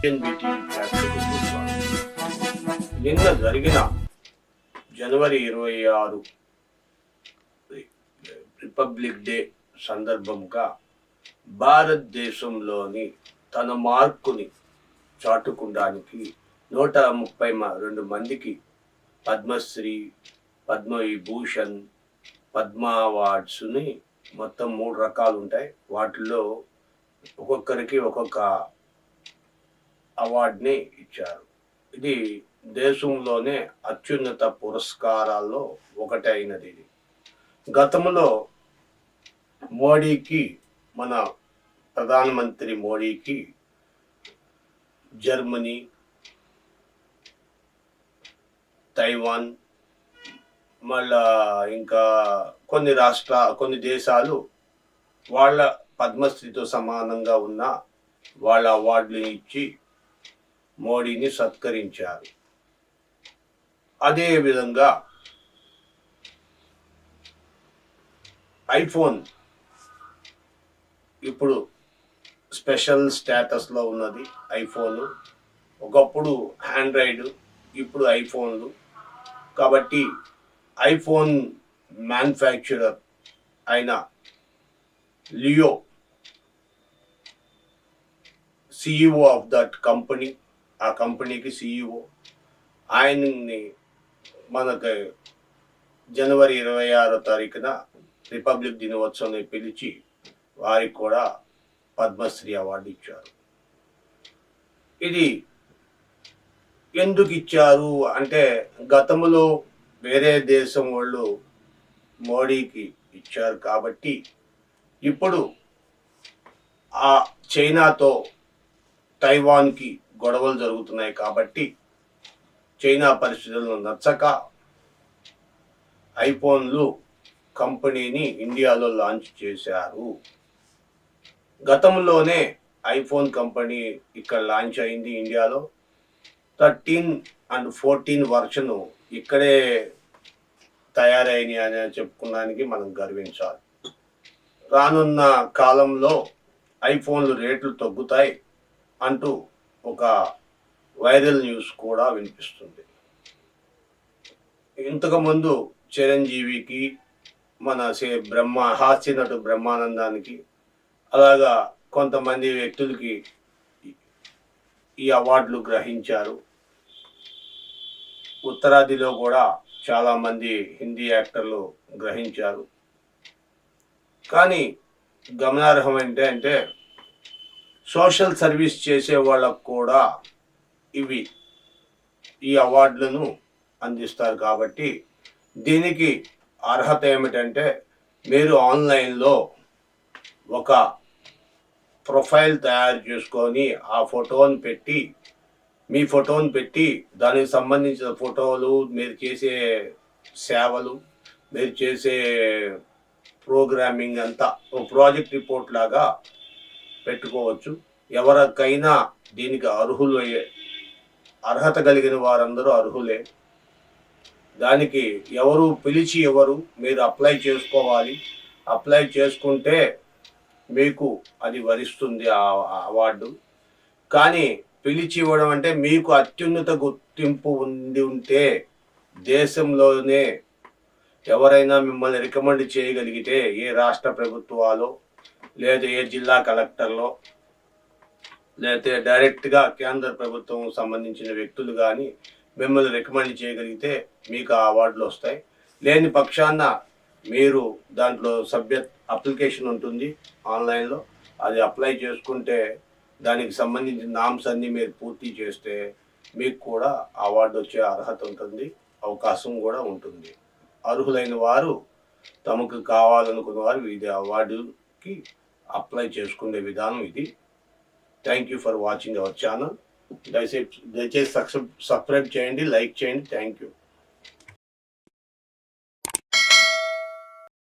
NBT నిన్న జరిగిన జనవరి 26 republic day సందర్భంగా భారతదేశంలోని తన మార్కుని చాటుకోవడానికి 132 మందికి పద్మశ్రీ, పద్మవిభూషణ్, పద్మ అవార్డ్స్ని మొత్తం 3 రకాలు ఉంటాయి. వాటిలో ఒక్కొక్కరికి ఒక్కొక్క అవార్డుని ఇచ్చారు. ఇది దేశంలోనే అత్యున్నత పురస్కారాల్లో ఒకటి అయినది. ఇది గతంలో మోడీకి, మన ప్రధానమంత్రి మోడీకి జర్మనీ, తైవాన్, మళ్ళా ఇంకా కొన్ని దేశాలు వాళ్ళ పద్మశ్రీతో సమానంగా ఉన్న వాళ్ళ అవార్డులను ఇచ్చి మోడీని సత్కరించారు. అదేవిధంగా ఐఫోన్ ఇప్పుడు స్పెషల్ స్టేటస్లో ఉన్నది. ఐఫోన్ ఒకప్పుడు ఆండ్రాయిడ్, ఇప్పుడు ఐఫోన్లు. కాబట్టి ఐఫోన్ మ్యానుఫ్యాక్చరర్ అయిన Leo, CEO of that company, ఆ కంపెనీకి సిఇఓ, ఆయన్ని మనకి జనవరి 26 రిపబ్లిక్ దినోత్సవాన్ని పిలిచి వారికి కూడా పద్మశ్రీ అవార్డు ఇచ్చారు. ఇది ఎందుకు ఇచ్చారు అంటే, గతంలో వేరే దేశం వాళ్ళు మోడీకి ఇచ్చారు కాబట్టి, ఇప్పుడు ఆ చైనాతో తైవాన్కి గొడవలు జరుగుతున్నాయి కాబట్టి చైనా పరిస్థితులను నచ్చక ఐఫోన్లు కంపెనీని ఇండియాలో లాంచ్ చేశారు. గతంలోనే ఐఫోన్ కంపెనీ ఇక్కడ లాంచ్ అయింది ఇండియాలో. 13 and 14 వర్షన్ ఇక్కడే తయారైనవి అని చెప్పుకోవడానికి మనం గర్వించాలి. రానున్న కాలంలో ఐఫోన్లు రేట్లు తగ్గుతాయి అంటూ ఒక వైరల్ న్యూస్ కూడా వినిపిస్తుంది. ఇంతకుముందు చిరంజీవికి, మన హాస్య నటు బ్రహ్మానందానికి, అలాగా కొంతమంది వ్యక్తులకి ఈ అవార్డులు గ్రహించారు. ఉత్తరాదిలో కూడా చాలామంది హిందీ యాక్టర్లు గ్రహించారు. కానీ గమనార్హం ఏంటంటే, సోషల్ సర్వీస్ చేసే వాళ్ళకు కూడా ఈ అవార్డులను అందిస్తారు. కాబట్టి దీనికి అర్హత ఏమిటంటే, మీరు ఆన్లైన్లో ఒక ప్రొఫైల్ తయారు చేసుకొని ఆ ఫోటోని పెట్టి, మీ ఫోటోని పెట్టి, దానికి సంబంధించిన ఫోటోలు, మీరు చేసే సేవలు, మీరు చేసే ప్రోగ్రామింగ్ అంతా ఒక ప్రాజెక్ట్ రిపోర్ట్ లాగా పెట్టుకోవచ్చు. ఎవరికైనా దీనికి అర్హత కలిగిన వారందరూ అర్హులే. దానికి పిలిచి మీరు అప్లై చేసుకోవాలి. అప్లై చేసుకుంటే మీకు అది వరిస్తుంది ఆ అవార్డు. కానీ పిలిచి ఇవ్వడం అంటే, మీకు అత్యున్నత గుర్తింపు ఉంటే దేశంలోనే ఎవరైనా మిమ్మల్ని రికమెండ్ చేయగలిగితే, ఏ రాష్ట్ర ప్రభుత్వాలో, లేదా ఏ జిల్లా కలెక్టర్లో, లేకపోతే డైరెక్ట్గా కేంద్ర ప్రభుత్వం సంబంధించిన వ్యక్తులు కానీ మిమ్మల్ని రికమెండ్ చేయగలిగితే మీకు ఆ అవార్డులు వస్తాయి. లేని పక్షాన మీరు దాంట్లో అప్లికేషన్ ఉంటుంది ఆన్లైన్లో, అది అప్లై చేసుకుంటే దానికి సంబంధించిన నామ్స్ అన్నీ మీరు పూర్తి చేస్తే మీకు కూడా అవార్డు వచ్చే అర్హత ఉంటుంది, అవకాశం కూడా ఉంటుంది. అర్హులైన వారు, తమకు కావాలనుకున్న వారు ఇది అవార్డుకి అప్లై చేసుకునే విధానం ఇది. Thank you for watching our channel. దయచేసి సబ్స్క్రైబ్ చేయండి, లైక్ చేయండి. Thank you.